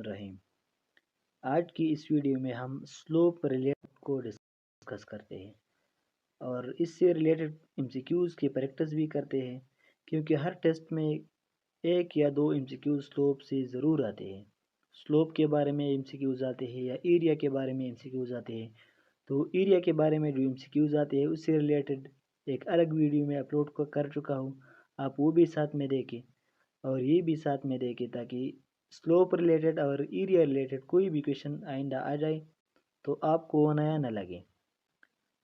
बिस्मिल्लाहिर्रहमानिर्रहीम। आज की इस वीडियो में हम स्लोप रिलेटेड को डिस्कस करते हैं और इससे रिलेटेड MCQs की प्रैक्टिस भी करते हैं, क्योंकि हर टेस्ट में एक या दो MCQ स्लोप से ज़रूर आते हैं। स्लोप के बारे में MCQs आते हैं या एरिया के बारे में MCQs आते हैं। तो एरिया के बारे में जो MCQs आते हैं उससे रिलेटेड एक अलग वीडियो में अपलोड कर चुका हूँ, आप वो भी साथ में देखें और ये भी साथ में देखें ताकि स्लोप रिलेटेड और एरिया रिलेटेड कोई भी क्वेश्चन आइंदा आ जाए तो आपको नया न लगे।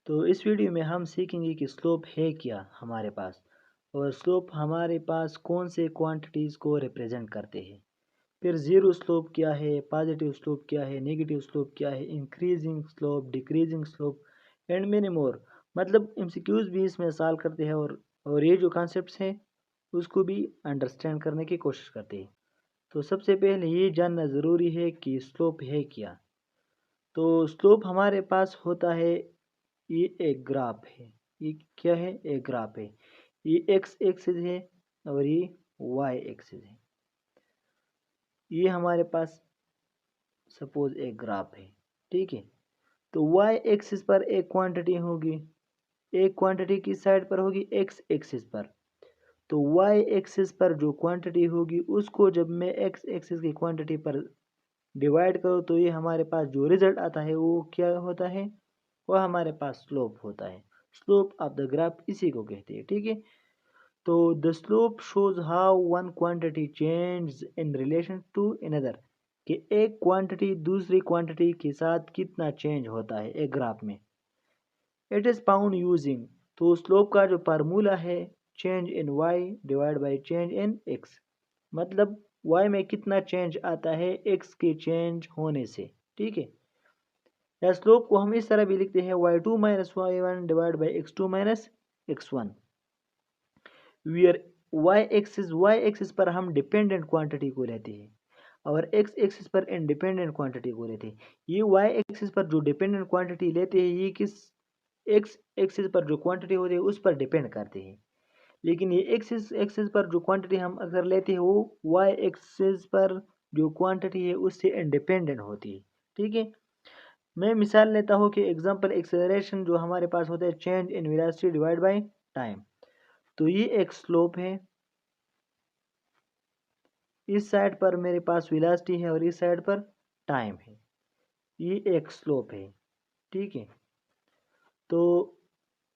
तो इस वीडियो में हम सीखेंगे कि स्लोप है क्या हमारे पास, और स्लोप हमारे पास कौन से क्वांटिटीज़ को रिप्रेजेंट करते हैं। फिर ज़ीरो स्लोप क्या है, पॉजिटिव स्लोप क्या है, नेगेटिव स्लोप क्या है, increasing slope, decreasing slope and many more. मतलब MCQs भी इसमें सॉल्व करते हैं और ये जो कॉन्सेप्ट्स हैं उसको भी अंडरस्टैंड करने की कोशिश करते हैं। तो सबसे पहले ये जानना ज़रूरी है कि स्लोप है क्या। तो स्लोप हमारे पास होता है, ये एक ग्राफ है। ये क्या है? एक ग्राफ है। ये एक्स एक्सिस है और ये वाई एक्सिस है। ये हमारे पास सपोज एक ग्राफ है, ठीक है। तो वाई एक्सिस पर एक क्वांटिटी होगी, एक क्वांटिटी किस साइड पर होगी? एक्स एक्सिस पर। तो वाई एक्सिस पर जो क्वांटिटी होगी उसको जब मैं एक्स एक्सिस की क्वांटिटी पर डिवाइड करो तो ये हमारे पास जो रिजल्ट आता है वो क्या होता है? वो हमारे पास स्लोप होता है। स्लोप ऑफ द ग्राफ इसी को कहते हैं, ठीक है। तो the slope shows how one quantity change in relation to another, कि एक क्वांटिटी दूसरी क्वांटिटी के साथ कितना चेंज होता है एक ग्राफ में। इट इज फाउंड यूजिंग, तो स्लोप का जो फार्मूला है, change in y divide by change in x. मतलब y में कितना चेंज आता है x के चेंज होने से, ठीक है। या स्लोप को हम इस तरह भी लिखते हैं y2 minus y1 divide by x2 minus x1, wear y axis पर हम डिपेंडेंट क्वांटिटी को लेते हैं और x एक्सिस पर इंडिपेंडेंट क्वांटिटी को लेते हैं। ये y एक्सिस पर जो डिपेंडेंट क्वांटिटी लेते हैं ये किस x एक्सिस पर जो क्वांटिटी होती है उस पर डिपेंड करते हैं, लेकिन ये एक्सिस पर जो क्वांटिटी हम अगर लेते हैं वो वाई एक्सिस पर जो क्वांटिटी है उससे इंडिपेंडेंट होती है, ठीक है। मैं मिसाल लेता हूँ कि एग्जांपल एक्सेलरेशन जो हमारे पास होता है change in velocity divide by time. तो ये एक स्लोप है, इस साइड पर मेरे पास वेलोसिटी है और इस साइड पर टाइम है। ये एक स्लोप है, ठीक है। तो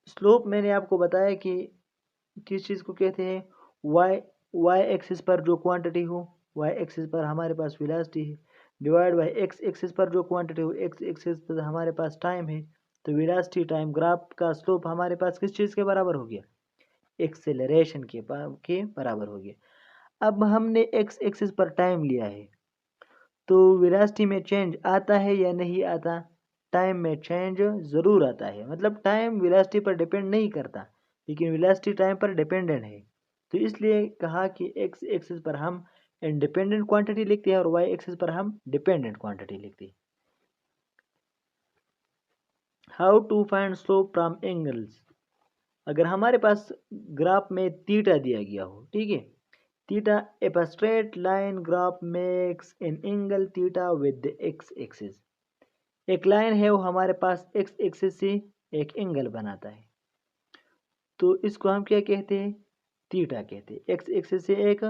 स्लोप मैंने आपको बताया कि किस चीज़ को कहते हैं? वाई एक्सिस पर जो क्वांटिटी हो, वाई एक्सिस पर हमारे पास वेलोसिटी है, डिवाइड बाय एक्स एक्सिस पर जो क्वांटिटी हो, एक्स एक्सिस पर हमारे पास टाइम है। तो वेलोसिटी टाइम ग्राफ का स्लोप हमारे पास किस चीज़ के बराबर हो गया? एक्सेलरेशन के बराबर हो गया। अब हमने एक्स एक्सिस पर टाइम लिया है, तो वेलोसिटी में चेंज आता है या नहीं आता? टाइम में चेंज ज़रूर आता है। मतलब टाइम वेलोसिटी पर डिपेंड नहीं करता, लेकिन वेलोसिटी टाइम पर डिपेंडेंट है। तो इसलिए कहा कि एक्स एक्सिस पर हम इंडिपेंडेंट क्वांटिटी लिखते हैं और वाई एक्सिस पर हम डिपेंडेंट क्वांटिटी लिखते हैं। How to find slope from angles. अगर हमारे पास ग्राफ में थीटा दिया गया हो, ठीक है, theta if a straight line graph makes an angle theta with the x axis. एक लाइन है वो हमारे पास एक्स एक्सिस से एक एंगल बनाता है, तो इसको हम क्या कहते हैं? थीटा कहते हैं। एक्स एक्सिस से एक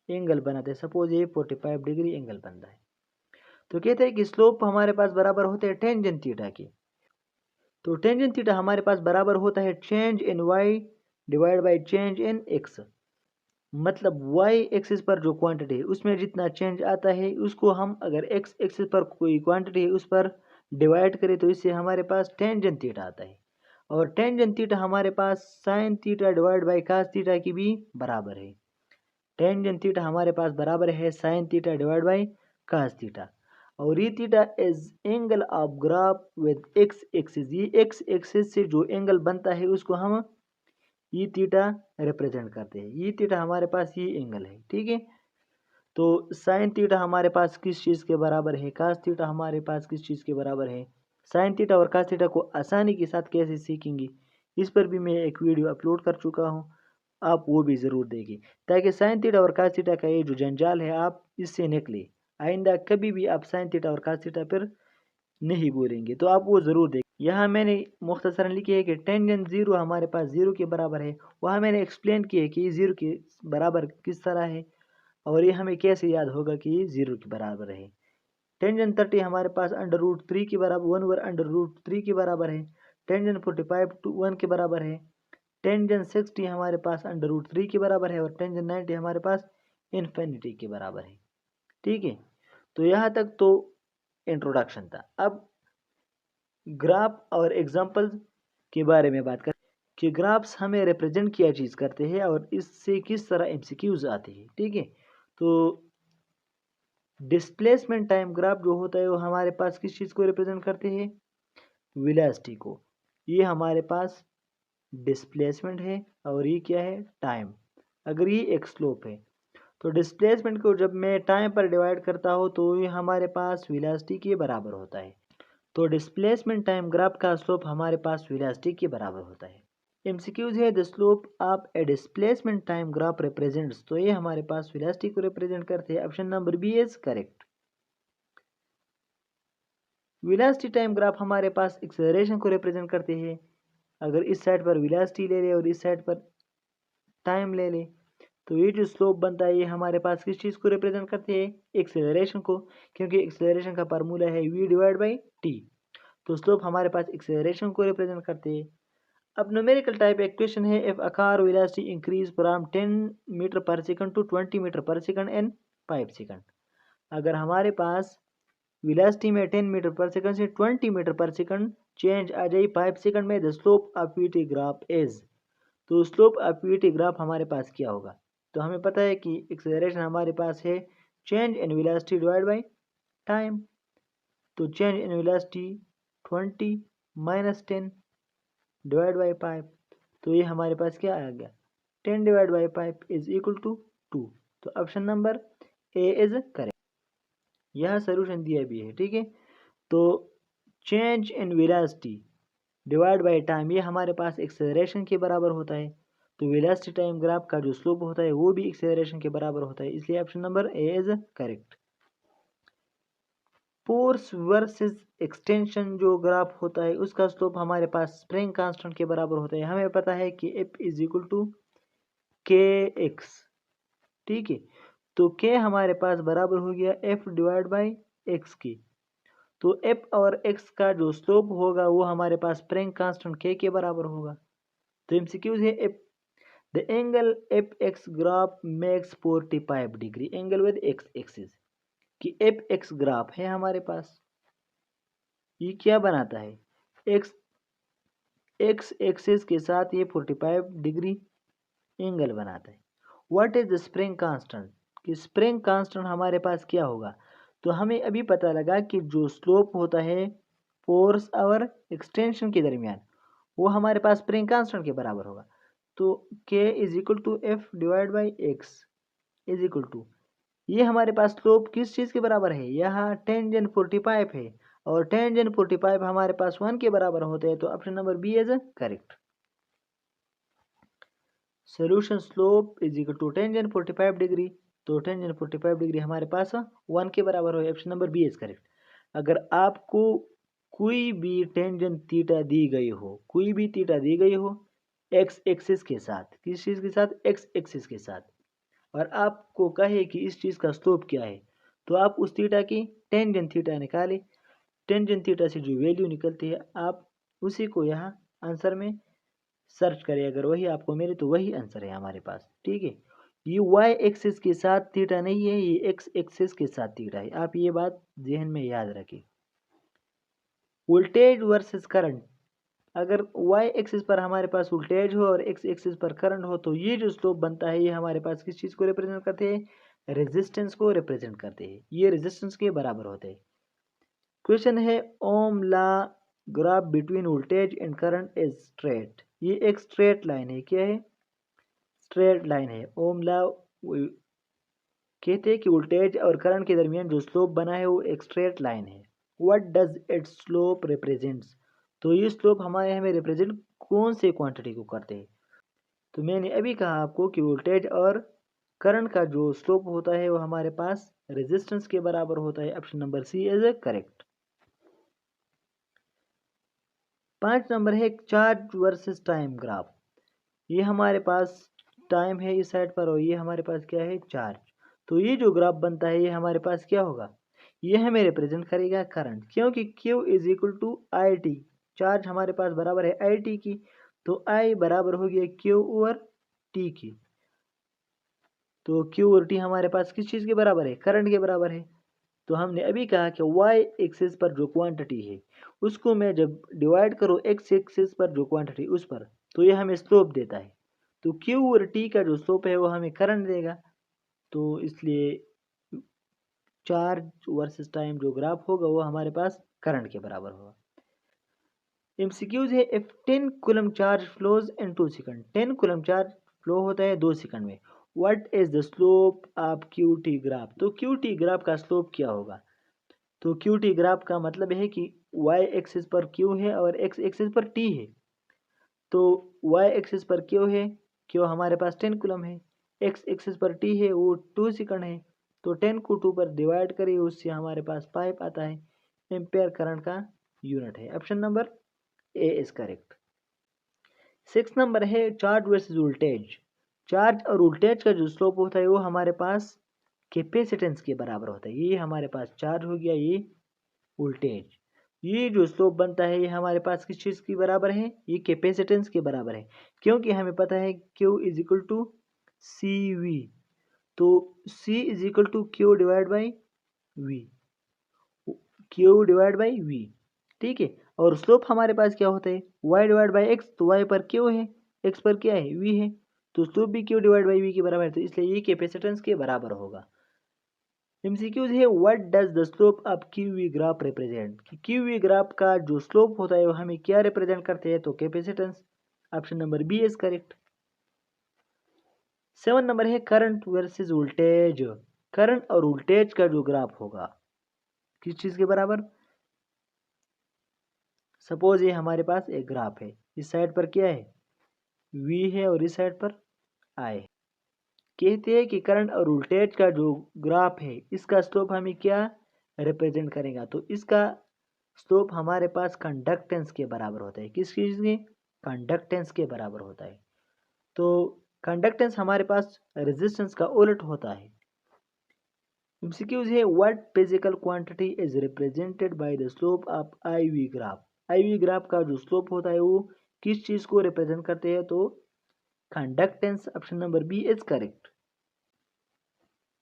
एंगल बनाते हैं, सपोज ये 45 डिग्री एंगल बनता है। तो कहते हैं कि स्लोप हमारे पास बराबर होते हैं टेंजेंट थीटा के। तो टेंजेंट थीटा हमारे पास बराबर होता है change in y divide by change in x. मतलब वाई एक्सिस पर जो क्वांटिटी है उसमें जितना चेंज आता है उसको हम अगर एक्स एक्सिस पर कोई क्वांटिटी है उस पर डिवाइड करें तो इससे हमारे पास टेंजेंट थीटा आता है। और टेंजेंट थीटा हमारे पास sine theta divide by cos theta की भी बराबर है। टेंजेंट थीटा हमारे पास बराबर है sine theta divide by cos theta. और ये theta is angle of graph with x axis. ये एक्स एक्सिस से जो एंगल बनता है उसको हम ये थीटा रिप्रेजेंट करते हैं। ये थीटा हमारे पास ये एंगल है, ठीक है। तो साइन थीटा हमारे पास किस चीज़ के बराबर है? कास थीटा हमारे पास किस चीज़ के बराबर है? साइन थीटा और कास थीटा को आसानी के साथ कैसे सीखेंगे, इस पर भी मैं एक वीडियो अपलोड कर चुका हूँ, आप वो भी ज़रूर देखिए ताकि साइन थीटा और कास थीटा का ये जो जंजाल है आप इससे निकले। आइंदा कभी भी आप साइन थीटा और कास थीटा पर नहीं बोलेंगे, तो आप वो ज़रूर देखें। यहाँ मैंने मुख्तसरन लिखी है कि टेंजेंट 0 हमारे पास 0 के बराबर है। वहाँ मैंने एक्सप्लेन किया है कि ये 0 के बराबर किस तरह है और ये हमें कैसे याद होगा कि ये 0 के बराबर है। टेंजेंट 30 हमारे पास √3 के बराबर 1/√3 के बराबर है। टेंजेंट 45 1 के बराबर है। टेंजेंट 60 हमारे पास √3 के बराबर है और टेंजेंट 90 हमारे पास इन्फिनिटी के बराबर है। ठीक है, तो यहाँ तक तो इंट्रोडक्शन था। अब ग्राफ और एग्जाम्पल के बारे में बात करें कि ग्राफ्स हमें रिप्रेजेंट किया चीज़ करते हैं और इससे किस तरह MCQs आते हैं। ठीक है, तो डिस्प्लेसमेंट टाइम ग्राफ जो होता है वो हमारे पास किस चीज़ को रिप्रेजेंट करते हैं, वेलोसिटी को। ये हमारे पास डिस्प्लेसमेंट है और ये क्या है, टाइम। अगर ये एक स्लोप है तो डिस्प्लेसमेंट को जब मैं टाइम पर डिवाइड करता हूँ तो ये हमारे पास वेलोसिटी के बराबर होता है। तो डिस्प्लेसमेंट टाइम ग्राफ का स्लोप हमारे पास वेलोसिटी के बराबर होता है। MCQs है the slope of a displacement time graph represents, तो ये हमारे पास वेलोसिटी को रिप्रेजेंट करते हैं। Option number B is correct. Velocity time graph हमारे पास एक्सेलरेशन को रिप्रेजेंट करते हैं। अगर इस साइड पर वेलोसिटी ले ले और इस साइड पर टाइम ले ले तो ये जो स्लोप बनता है ये हमारे पास किस चीज़ को रिप्रेजेंट करते हैं, एक्सेलरेशन को, क्योंकि एक्सेलरेशन का फार्मूला है v/t। तो स्लोप हमारे पास एक्सेलरेशन को रिप्रेजेंट करते हैं। अब न्यूमेरिकल टाइप इक्वेशन है if a car velocity increase from 10 metre per second to 20 metre per second in 5 second. अगर हमारे पास वेलोसिटी में 10 मीटर पर सेकंड से 20 मीटर पर सेकंड चेंज आ जाए 5 सेकंड में, the slope of VT graph is, तो slope of VT graph हमारे पास क्या होगा। तो हमें पता है कि एक्सेलरेशन हमारे पास है change in velocity divide by time. तो change in velocity 20 minus 10 divide by 5, तो ये हमारे पास क्या आ गया, 10 divide by 5 is equal to 2। तो option number A is correct. यह सोल्यूशन दिया भी है। ठीक है, तो change in velocity divide by time ये हमारे पास एक्सेलरेशन के बराबर होता है। तो वेलोसिटी टाइम ग्राफ का जो स्लोप होता है वो भी एक्सेलरेशन के बराबर होता है, इसलिए option number A is correct. Force versus extension जो ग्राफ होता है उसका स्लोप हमारे पास स्प्रिंग कांस्टेंट के बराबर होता है। हमें पता है कि F is equal to KX। ठीक है, तो K हमारे पास बराबर हो गया F डिवाइड बाई X की। तो F और X का जो स्लोप होगा वो हमारे पास स्प्रिंग कांस्टेंट K के बराबर होगा। तो MCQs है the angle FX graph makes 45 degree, angle with X axis कि FX ग्राफ है हमारे पास, ये क्या बनाता है, एक्स एक्सिस के साथ ये 45 डिग्री एंगल बनाता है। What is the spring constant, कि स्प्रिंग कांस्टेंट हमारे पास क्या होगा। तो हमें अभी पता लगा कि जो स्लोप होता है फोर्स और एक्सटेंशन के दरमियान वो हमारे पास स्प्रिंग कांस्टेंट के बराबर होगा। तो K is equal to F divide by x is equal to, ये हमारे पास स्लोप किस चीज़ के बराबर है, यहाँ टेंजेंट 45 है और टेंजेंट 45 हमारे पास 1 के बराबर होते हैं। तो option number B is correct. Solution slope is equal to tangent 45 degree, तो टेंजेंट 45 डिग्री हमारे पास 1 के बराबर हो, option number B is correct. अगर आपको कोई भी टेंजेंट थीटा दी गई हो, कोई भी थीटा दी गई हो एक्स एक्सिस के साथ, किस चीज़ के साथ, एक्स एक्सिस के साथ, और आपको कहे कि इस चीज़ का स्लोप क्या है, तो आप उस थीटा की टेंजेंट थीटा निकालें। टेंजेंट थीटा से जो वैल्यू निकलती है आप उसी को यहाँ आंसर में सर्च करें, अगर वही आपको मिले तो वही आंसर है हमारे पास। ठीक है, ये वाई एक्सिस के साथ थीटा नहीं है, ये एक्स एक्सिस के साथ थीटा है, आप ये बात जहन में याद रखें। वोल्टेज वर्सेस करंट, अगर वाई एक्सिस पर हमारे पास वोल्टेज हो और एक्स एक्सिस पर करंट हो तो ये जो स्लोप बनता है ये हमारे पास किस चीज़ को रिप्रेजेंट करते हैं, रेजिस्टेंस को रिप्रेजेंट करते हैं, ये रेजिस्टेंस के बराबर होते हैं। क्वेश्चन है Ohm law graph between voltage and current is straight, ये एक स्ट्रेट लाइन है, क्या है, स्ट्रेट लाइन है। ओम ला कहते हैं कि वोल्टेज और करंट के दरमियान जो स्लोप बना है वो एक स्ट्रेट लाइन है। What does it's slope represents, तो ये स्लोप हमें रिप्रेजेंट कौन से क्वांटिटी को करते हैं। तो मैंने अभी कहा आपको कि वोल्टेज और करंट का जो स्लोप होता है वो हमारे पास रेजिस्टेंस के बराबर होता है। Option number C is correct. 5 number है चार्ज वर्सेस टाइम ग्राफ। ये हमारे पास टाइम है इस साइड पर और ये हमारे पास क्या है, चार्ज। तो ये जो ग्राफ बनता है ये हमारे पास क्या होगा, ये हमें रिप्रेजेंट करेगा करंट, क्योंकि Q is equal to I T. Charge हमारे पास बराबर है आई टी की, तो I बराबर हो गया Q ओवर टी की। तो Q और T हमारे पास किस चीज़ के बराबर है, करंट के बराबर है। तो हमने अभी कहा कि y एक्सिस पर जो क्वांटिटी है उसको मैं जब डिवाइड करूँ x एक्सिस पर जो क्वांटिटी उस पर, तो ये हमें स्लोप देता है। तो Q और T का जो स्लोप है वो हमें करंट देगा। तो इसलिए चार्ज वर्सेस टाइम जो ग्राफ होगा वो हमारे पास करंट के बराबर होगा। MCQs है, if 10 coulomb charge flows in 2 second, 10 coulomb charge flow होता है 2 सेकंड में, what is the slope of QT graph. तो QT ग्राफ का स्लोप क्या होगा। तो QT ग्राफ का मतलब है कि y एक्सिस पर Q है और x एक्सिस पर T है। तो y एक्सिस पर Q है, Q हमारे पास 10 कूलम है, x एक्सिस पर T है वो 2 सेकंड है। तो 10 को 2 पर डिवाइड करिए, उससे हमारे पास 5 आता है। एम्पेयर करंट का यूनिट है। Option number A is correct. 6 number है चार्ज वर्सेस वोल्टेज। चार्ज और वोल्टेज का जो स्लोप होता है वो हमारे पास कैपेसिटेंस के बराबर होता है। ये हमारे पास चार्ज हो गया, ये वोल्टेज। ये जो स्लोप बनता है ये हमारे पास किस चीज़ के बराबर है, ये कैपेसिटेंस के बराबर है, क्योंकि हमें पता है Q is equal to C V. तो C is equal to Q divide by V, Q divide by V, ठीक है। और स्लोप हमारे पास क्या होता है, y डिवाइड बाई एक्स। तो y पर Q है, x पर क्या है, v है। तो स्लोप भी Q डिवाइड बाई v के बराबर है, तो इसलिए ये कैपेसिटेंस के बराबर होगा। MCQs है, what does the slope of QV graph represent. कि QV ग्राफ का जो स्लोप होता है वो हमें क्या रिप्रेजेंट करते हैं, तो capacitance. Option number B is correct. 7 number है करंट वर्सेस वोल्टेज। करंट और वोल्टेज का जो ग्राफ होगा किस चीज़ के बराबर। सपोज ये हमारे पास एक ग्राफ है, इस साइड पर क्या है, V है और इस साइड पर I है। कहते हैं कि करंट और वोल्टेज का जो ग्राफ है इसका स्लोप हमें क्या रिप्रेजेंट करेगा। तो इसका स्लोप हमारे पास कंडक्टेंस के बराबर होता है। किस चीज़ के, कंडक्टेंस के बराबर होता है। तो कंडक्टेंस हमारे पास रेजिस्टेंस का उलट होता है। MCQs है, what physical quantity is represented by the slope of IV graph. IV graph का जो स्लोप होता है वो किस चीज़ को रिप्रेजेंट करते हैं, तो conductance. Option number B is correct.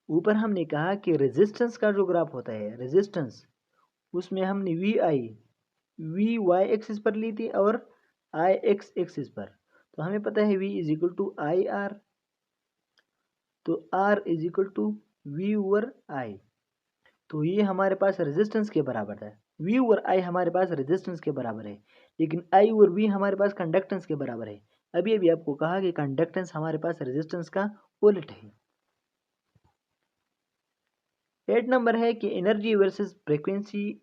ऊपर हमने कहा कि रेजिस्टेंस का जो ग्राफ होता है, रेजिस्टेंस, उसमें हमने वी वाई एक्सिस पर ली थी और आई एक्स एक्सिस पर। तो हमें पता है V is equal to I R, तो R is equal to V over I। तो ये हमारे पास रेजिस्टेंस के बराबर है। V ओवर I हमारे पास रेजिस्टेंस के बराबर है, लेकिन I ओवर V हमारे पास कंडक्टेंस के बराबर है। अभी अभी आपको कहा कि कंडक्टेंस हमारे पास रेजिस्टेंस का उलट है। 8 नंबर है कि एनर्जी वर्सेस फ्रीक्वेंसी।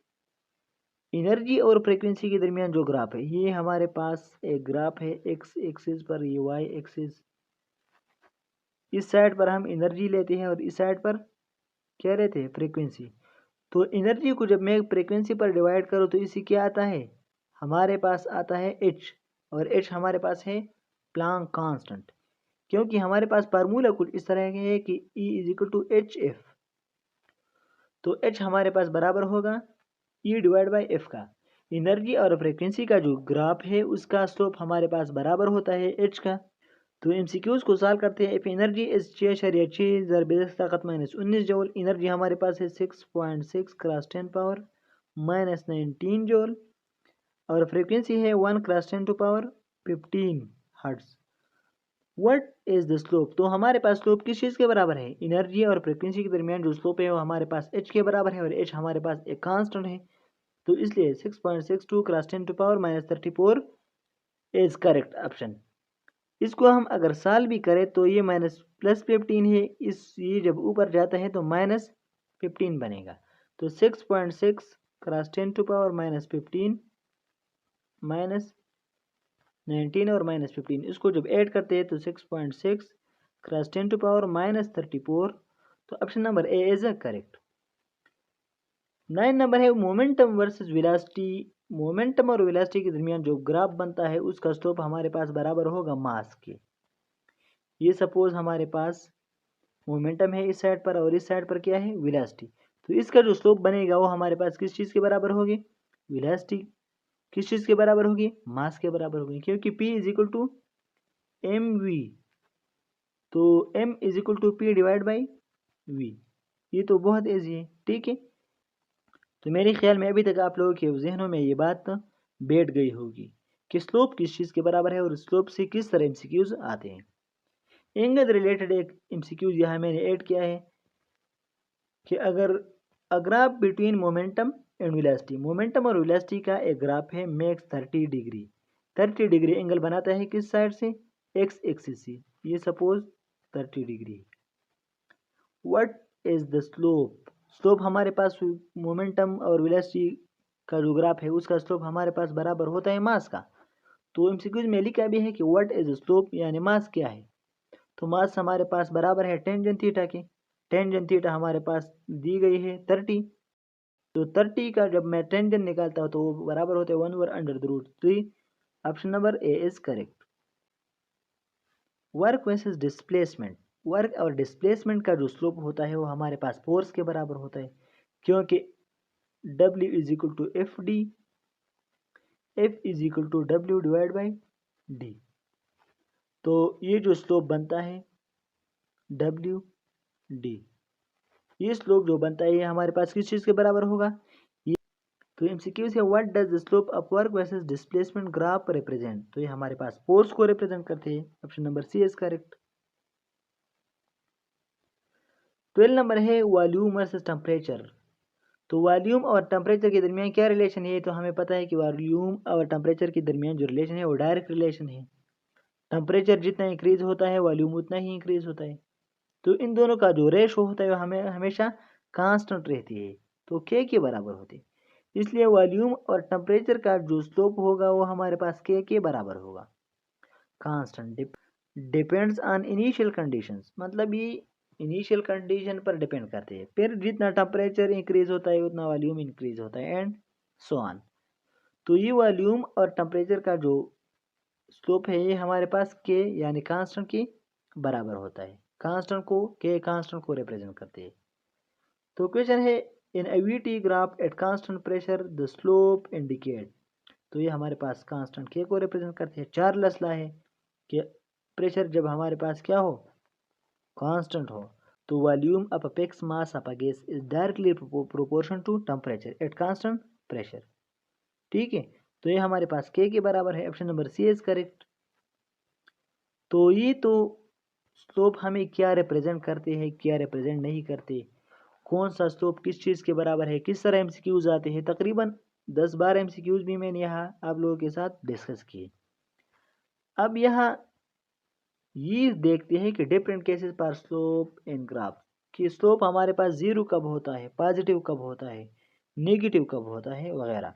एनर्जी और फ्रीक्वेंसी के दरमियान जो ग्राफ है, ये हमारे पास एक ग्राफ है एक्स एक्सिस पर, ये वाई एक्सिस। इस साइड पर हम एनर्जी लेते हैं और इस साइड पर क्या लेते हैं, फ्रीक्वेंसी। तो एनर्जी को जब मैं फ्रीक्वेंसी पर डिवाइड करूँ तो इससे क्या आता है, हमारे पास आता है H, और H हमारे पास है प्लांक कांस्टेंट। क्योंकि हमारे पास फार्मूला कुछ इस तरह के है कि E is equal to H F. तो H हमारे पास बराबर होगा E डिवाइड बाई एफ का। एनर्जी और फ्रीक्वेंसी का जो ग्राफ है उसका स्लोप हमारे पास बराबर होता है H का। तो MCQs को सॉल्व करते हैं। इफ एनर्जी इज 6.6 ज़रब ताकत माइनस 19 जूल, एनर्जी हमारे पास है 6.6 क्रॉस 10 पावर माइनस 19 जूल, और फ्रीक्वेंसी है 1 cross 10 to power 15 hertz. What is the slope. तो हमारे पास स्लोप किस चीज़ के बराबर है, एनर्जी और फ्रीक्वेंसी के दरमियान जो स्लोप है वो हमारे पास H के बराबर है, और H हमारे पास एक कांस्टेंट है। तो इसलिए 6.62 cross 10 to power minus 34 is correct option. इसको हम अगर साल भी करें तो ये माइनस प्लस 15 है, इस ये जब ऊपर जाता है तो माइनस 15 बनेगा। तो 6.6 cross 10 to power minus 15 minus 19 और माइनस 15, इसको जब ऐड करते हैं तो 6.6 क्रॉस 10 टू पावर माइनस 34, तो option number A is correct. 9 number है मोमेंटम वर्सेस वेलोसिटी। मोमेंटम और वेलोसिटी के दरमियान जो ग्राफ बनता है उसका स्लोप हमारे पास बराबर होगा मास के। ये सपोज हमारे पास मोमेंटम है इस साइड पर और इस साइड पर क्या है वेलोसिटी, तो इसका जो स्लोप बनेगा वो हमारे पास किस चीज़ के बराबर होगी, वेलोसिटी किस चीज़ के बराबर होगी, मास के बराबर होगी, क्योंकि P is equal to M V, तो M is equal to P divide by V। ये तो बहुत ईजी है, ठीक है। तो मेरे ख्याल में अभी तक आप लोगों के जहनों में ये बात बैठ गई होगी कि स्लोप किस चीज़ के बराबर है और स्लोप से किस तरह MCQs आते हैं। एंगल रिलेटेड एक MCQs यहाँ मैंने ऐड किया है कि अगर graph between momentum and velocity, momentum और वेलोसिटी का एक ग्राफ है मेक्स 30 डिग्री, 30 डिग्री एंगल बनाता है किस साइड से, एक्स एक्सिस से, ये suppose 30 degree. What is the slope, slope हमारे पास मोमेंटम और वेलोसिटी का जो ग्राफ है उसका स्लोप हमारे पास बराबर होता है मास का। तो एमसीक्यूज में लिखा भी है कि व्हाट इज स्लोप यानी मास क्या है, तो मास हमारे पास बराबर है टेंजेंट थीटा के। टेंजेंट थीटा हमारे पास दी गई है 30, तो 30 का जब मैं टेंजेंट निकालता हूँ तो वो बराबर होते हैं 1/√3। Option number A is correct. Work versus displacement, work और डिस्प्लेसमेंट का जो स्लोप होता है वो हमारे पास फोर्स के बराबर होता है, क्योंकि W is equal to F D, F is equal to W divide by D. तो ये जो स्लोप बनता है डब्ल्यू डी, ये स्लोप जो बनता है ये हमारे पास किस चीज़ के बराबर होगा, ये तो एमसीक्यू से what does the slope of work versus displacement graph represent, तो ये हमारे पास फोर्स को रिप्रेजेंट करते हैं। Option number C is correct. 12 number है वॉल्यूम वर्सेस टेम्परेचर। तो वॉल्यूम और टेम्परेचर के दरमियान क्या रिलेशन है, तो हमें पता है कि वॉल्यूम और टेम्परेचर के दरमियान जो रिलेशन है वो डायरेक्ट रिलेशन है। टेम्परेचर जितना इंक्रीज होता है वॉल्यूम उतना ही इंक्रीज होता है, तो इन दोनों का जो रेशो होता है वो हमें हमेशा कांस्टेंट रहती है, तो के बराबर होती है। इसलिए वॉल्यूम और टेम्परेचर का जो स्लोप होगा वो हमारे पास के बराबर होगा। Constant depends on initial conditions, मतलब ये इनिशियल कंडीशन पर डिपेंड करते हैं, फिर जितना टेम्परेचर इंक्रीज होता है उतना वॉल्यूम इंक्रीज होता है एंड सो ऑन। तो ये वॉल्यूम और टेम्परेचर का जो स्लोप है ये हमारे पास के यानी कांस्टेंट के बराबर होता है, कांस्टेंट को रिप्रेजेंट करते हैं। तो क्वेश्चन है in a V T graph at constant pressure the slope indicate, तो ये हमारे पास कांस्टेंट के को रिप्रेजेंट करते हैं। चार लसला है कि प्रेशर जब हमारे पास क्या हो, कांस्टेंट हो, तो volume of a fixed mass of a gas is directly proportion to temperature at constant pressure, ठीक है। तो ये हमारे पास के बराबर है। Option number C is correct. तो ये तो स्लोप हमें क्या रिप्रेजेंट करते हैं क्या रिप्रेजेंट नहीं करते, कौन सा स्लोप किस चीज़ के बराबर है, किस तरह एमसीक्यूज आते हैं, तकरीबन 10-12 एमसीक्यूज भी मैंने यहाँ आप लोगों के साथ डिस्कस किए। अब यहाँ ये देखते हैं कि डिफरेंट केसेस पर स्लोप इन ग्राफ, कि स्लोप हमारे पास जीरो कब होता है, पॉजिटिव कब होता है, नेगेटिव कब होता है वगैरह।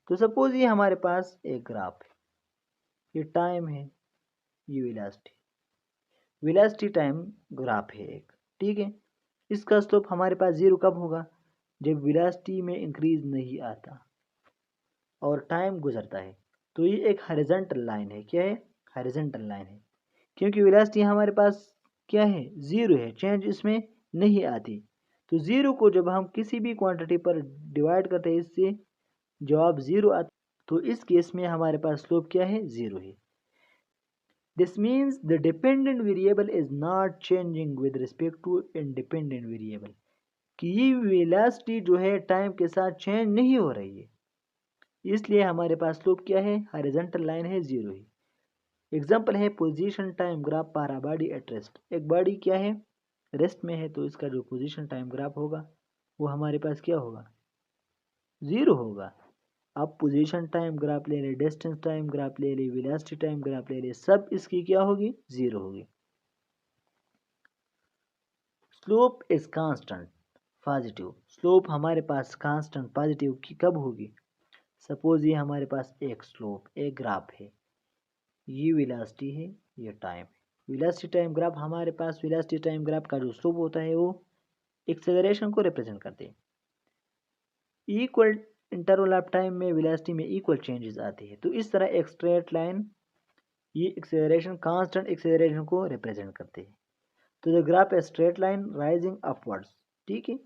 तो सपोज ये हमारे पास एक ग्राफ है, ये टाइम है, ये वेलोसिटी टाइम ग्राफ है एक, ठीक है। इसका स्लोप हमारे पास जीरो कब होगा, जब वेलोसिटी में इंक्रीज नहीं आता और टाइम गुजरता है। तो ये एक हॉरिजॉन्टल लाइन है, क्या है, हॉरिजॉन्टल लाइन है, क्योंकि वेलोसिटी हमारे पास क्या है, जीरो है, चेंज इसमें नहीं आती। तो जीरो को जब हम किसी भी क्वांटिटी पर डिवाइड करते हैं इससे जवाब जीरो आता, तो इस केस में हमारे पास स्लोप क्या है, जीरो है। This means the dependent variable is not changing with respect to independent variable, कि ये वेलोसिटी जो है टाइम के साथ चेंज नहीं हो रही है, इसलिए हमारे पास स्लोप क्या है, हॉरिजॉन्टल लाइन है, जीरो है। एग्जाम्पल है पोजीशन टाइम ग्राफ पर अ बॉडी एट रेस्ट, एक बॉडी क्या है, रेस्ट में है, तो इसका जो पोजीशन टाइम ग्राफ होगा वो हमारे पास क्या होगा, जीरो होगा। आप पोजीशन टाइम ग्राफ ले ले, डिस्टेंस टाइम ग्राफ ले ले, वेलोसिटी टाइम ग्राफ ले ले, सब इसकी क्या होगी, जीरो होगी। Slope is constant positive, slope हमारे पास कांस्टेंट पॉजिटिव की कब होगी, सपोज ये हमारे पास एक स्लोप एक ग्राफ है, ये वेलोसिटी है, ये टाइम है, वेलोसिटी टाइम ग्राफ हमारे पास, वेलोसिटी टाइम ग्राफ का जो स्लोप होता है वो एक्सेलरेशन को रिप्रेजेंट करते हैं। इक्वल इंटरवल ऑफ टाइम में वेलोसिटी में इक्वल चेंजेस आते हैं। तो इस तरह एक स्ट्रेट लाइन ये एक्सेलरेशन, कांस्टेंट एक्सेलरेशन को रिप्रेजेंट करते हैं। तो the graph a straight line rising upwards, ठीक है।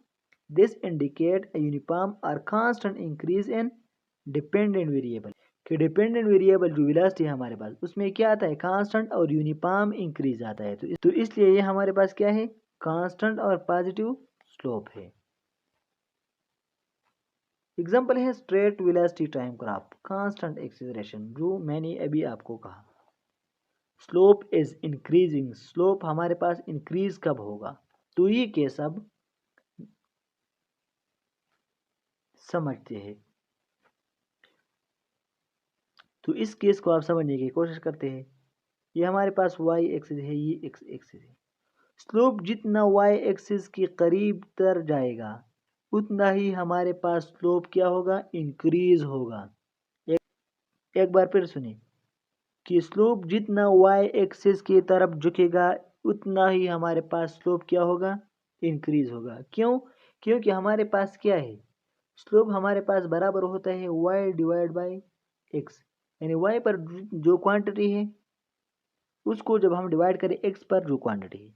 दिस इंडिकेट ए यूनिफॉर्म और constant increase in dependent variable, कि डिपेंडेंट वेरिएबल जो वेलोसिटी है हमारे पास उसमें क्या आता है, कांस्टेंट और यूनिफॉर्म इंक्रीज आता है। तो इसलिए ये हमारे पास क्या है, कांस्टेंट और पॉजिटिव स्लोप है। एग्जांपल है straight velocity time graph, constant acceleration, जो मैंने अभी आपको कहा। स्लोप इज इंक्रीजिंग, स्लोप हमारे पास इंक्रीज कब होगा, तो ये केस अब समझते हैं। तो इस केस को आप समझने की कोशिश करते हैं। ये हमारे पास y एक्सिस है, ये x एक्सिस है। स्लोप जितना y एक्सिस के करीब तर जाएगा उतना ही हमारे पास स्लोप क्या होगा, इंक्रीज होगा। एक बार फिर सुनिए कि स्लोप जितना y एक्सिस की तरफ झुकेगा उतना ही हमारे पास स्लोप क्या होगा, इंक्रीज होगा। क्यों, क्योंकि हमारे पास क्या है, स्लोप हमारे पास बराबर होता है y डिवाइड बाई x, यानी y पर जो क्वांटिटी है उसको जब हम डिवाइड करें x पर जो क्वांटिटी है,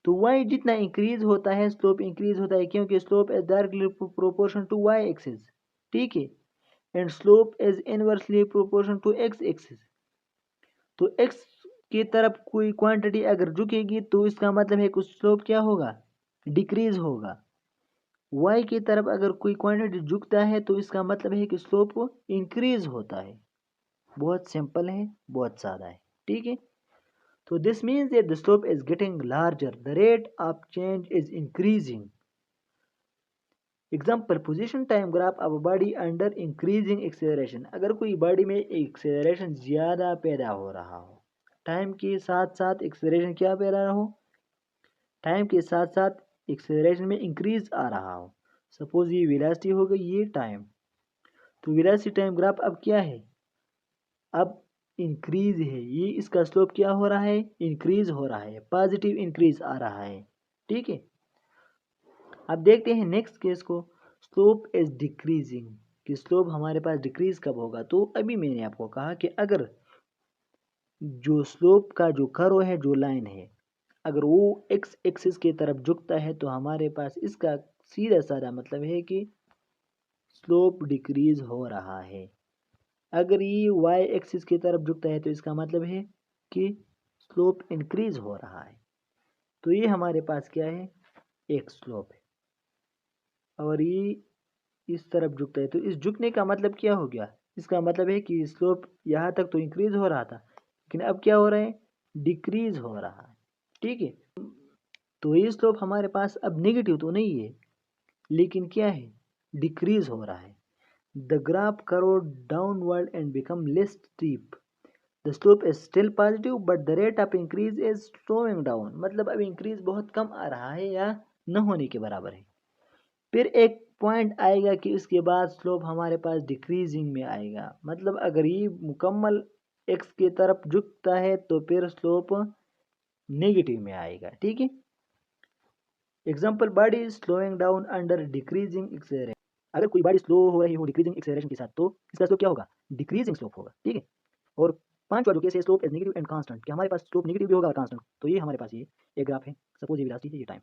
तो y जितना इंक्रीज होता है स्लोप इंक्रीज होता है, क्योंकि slope is directly proportion to y axis, ठीक है, and slope is inversely proportion to x axis. तो x की तरफ कोई क्वांटिटी अगर झुकेगी तो इसका मतलब है कुछ स्लोप क्या होगा, डिक्रीज होगा। y की तरफ अगर कोई क्वांटिटी झुकता है तो इसका मतलब है कि स्लोप इंक्रीज होता है। बहुत सिंपल है, बहुत सादा है, ठीक है। तो this means that the slope is getting larger, the rate of change is increasing. Example, position time graph of body under increasing acceleration, अगर कोई बॉडी में एक्सेलरेशन ज़्यादा पैदा हो रहा हो, टाइम के साथ साथ एक्सेलरेशन क्या पैदा हो, टाइम के साथ साथ एक्सेलरेशन में इंक्रीज आ रहा हो। सपोज ये वेलोसिटी हो गई, ये टाइम, तो वेलोसिटी टाइम ग्राफ अब क्या है, अब इंक्रीज है। ये इसका स्लोप क्या हो रहा है, इंक्रीज हो रहा है, पॉजिटिव इंक्रीज आ रहा है, ठीक है। अब देखते हैं नेक्स्ट केस को, स्लोप इज डिक्रीजिंग, कि स्लोप हमारे पास डिक्रीज कब होगा। तो अभी मैंने आपको कहा कि अगर जो स्लोप का जो कर्व है, जो लाइन है, अगर वो एक्स एक्सिस की तरफ झुकता है तो हमारे पास इसका सीधा साधा मतलब है कि स्लोप डिक्रीज हो रहा है। अगर ये वाई एक्सिस की तरफ झुकता है तो इसका मतलब है कि स्लोप इंक्रीज हो रहा है। तो ये हमारे पास क्या है, एक स्लोप है, और ये इस तरफ झुकता है, तो इस झुकने का मतलब क्या हो गया, इसका मतलब है कि स्लोप यहाँ तक तो इंक्रीज हो रहा था, लेकिन अब क्या हो रहा है, डिक्रीज हो रहा है, ठीक है। तो ये स्लोप हमारे पास अब नेगेटिव तो नहीं है, लेकिन क्या है, डिक्रीज हो रहा है। The graph curve downward and become less steep, the slope is still positive but the rate of increase is slowing down, मतलब अब इंक्रीज बहुत कम आ रहा है या न होने के बराबर है। फिर एक पॉइंट आएगा कि उसके बाद स्लोप हमारे पास डिक्रीजिंग में आएगा, मतलब अगर ये मुकम्मल एक्स की तरफ झुकता है तो फिर स्लोप नेगेटिव में आएगा, ठीक है। Example, body is slowing down under decreasing acceleration, अगर कोई बॉडी स्लो हो रही हो डिक्रीजिंग एक्सेलरेशन के साथ तो इसका स्लोप क्या होगा, डिक्रीजिंग स्लोप होगा, ठीक है। और पांचवा जो केस है, slope is negative and constant, कि हमारे पास स्लोप नेगेटिव भी होगा और कांस्टेंट। तो ये हमारे पास ये एक ग्राफ है, सपोज ये वेलोसिटी है, ये टाइम,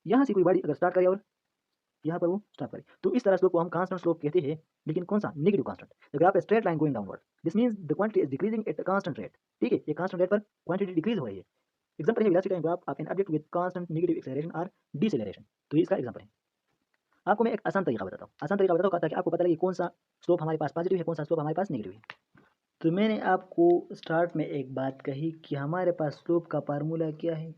यहाँ से कोई बॉडी अगर स्टार्ट करे और यहाँ पर वो स्टॉप करे, तो इस तरह स्लोप को हम कांस्टेंट स्लोप कहते हैं, लेकिन कौन सा, negative constant. The graph is straight line going downward, this means the quantity is decreasing at a constant rate, ठीक है, ये कांस्टेंट रेट पर क्वांटिटी डिक्रीज हो रही है। एग्जांपल है velocity time graph of an object with constant negative acceleration और deceleration, तो ये इसका एग्जांपल है। आपको मैं एक आसान तरीका बताता हूँ, आसान तरीका बताता हूँ ताकि आपको पता लगे कौन सा स्लोप हमारे पास पॉजिटिव है, कौन सा स्लोप हमारे पास नेगेटिव है। तो मैंने आपको स्टार्ट में एक बात कही कि हमारे पास स्लोप का फार्मूला क्या है,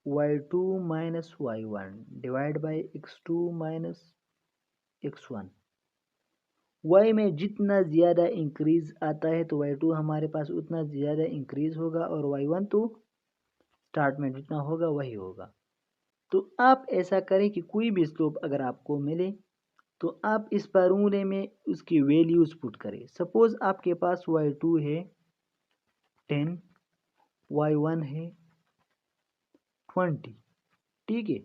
y2 minus y1 divide by x2 minus x1। y में जितना ज़्यादा इंक्रीज आता है तो y2 हमारे पास उतना ज़्यादा इंक्रीज होगा, और y1 तो स्टार्ट में जितना होगा वही होगा। तो आप ऐसा करें कि कोई भी स्लोप अगर आपको मिले तो आप इस फार्मूले में उसकी वैल्यूज पुट करें। सपोज आपके पास y2 है 10, y1 है 20, ठीक है।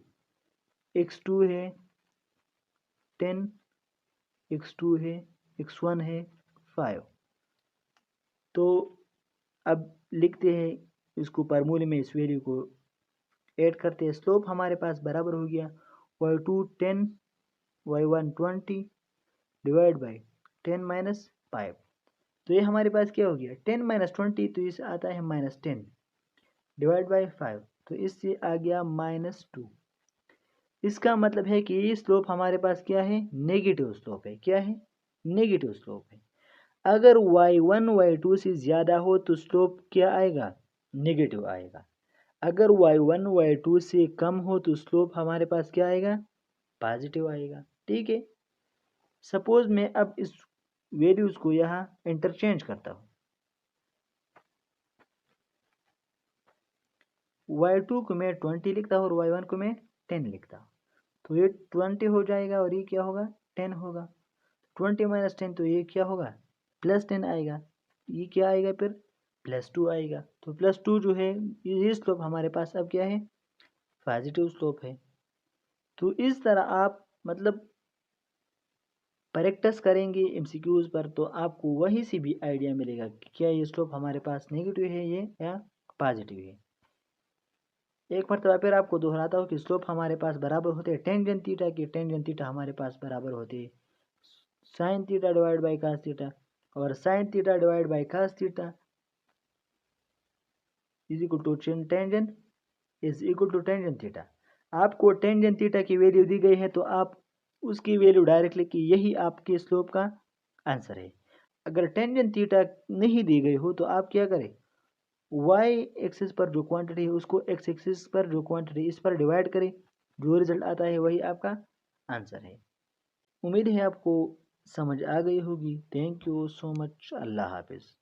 x2 है 10, x2 है, x1 है 5। तो अब लिखते हैं इसको फॉर्मूले में, इस वैल्यू को ऐड करते हैं। स्लोप हमारे पास बराबर हो गया y2 10, y1 20 divide by 10 minus 5। तो ये हमारे पास क्या हो गया 10 माइनस 20, तो इसे आता है -10 डिवाइड बाई 5, तो इससे आ गया -2। इसका मतलब है कि ये स्लोप हमारे पास क्या है, नेगेटिव स्लोप है। क्या है, नेगेटिव स्लोप है। अगर y1 y2 से ज़्यादा हो तो स्लोप क्या आएगा, नेगेटिव आएगा। अगर y1 y2 से कम हो तो स्लोप हमारे पास क्या आएगा, पॉजिटिव आएगा, ठीक है। सपोज मैं अब इस वैल्यूज़ को यहाँ इंटरचेंज करता हूँ, y2 को मैं 20 लिखता हूँ और y1 को मैं 10 लिखता हूँ, तो ये 20 हो जाएगा और ये क्या होगा, 10 होगा। 20 माइनस 10, तो ये क्या होगा, +10 आएगा। ये क्या आएगा फिर, +2 आएगा। तो +2 जो है, ये स्लोप हमारे पास अब क्या है, पॉजिटिव स्लोप है। तो इस तरह आप मतलब प्रैक्टिस करेंगे MCQs पर, तो आपको वहीं से भी आइडिया मिलेगा कि क्या ये स्लोप हमारे पास नेगेटिव है ये या पॉजिटिव है। एक मरतबा फिर आपको दोहराता हूँ कि स्लोप हमारे पास बराबर होते हैं टेंजेंट थीटा के। टेंजेंट थीटा हमारे पास बराबर होते हैं sine theta divide by cos theta, और sine theta divide by cos theta is equal to tangent is equal to tangent theta. आपको टेंजेंट थीटा की वैल्यू दी गई है तो आप उसकी वैल्यू डायरेक्ट लिखिए, यही आपके स्लोप का आंसर है। अगर टेंजेंट थीटा नहीं दी गई हो तो आप क्या करें, वाई एक्सिस पर जो क्वांटिटी है उसको एक्स एक्सिस पर जो क्वांटिटी इस पर डिवाइड करें, जो रिजल्ट आता है वही आपका आंसर है। उम्मीद है आपको समझ आ गई होगी। Thank you so much. अल्लाह हाफिज़।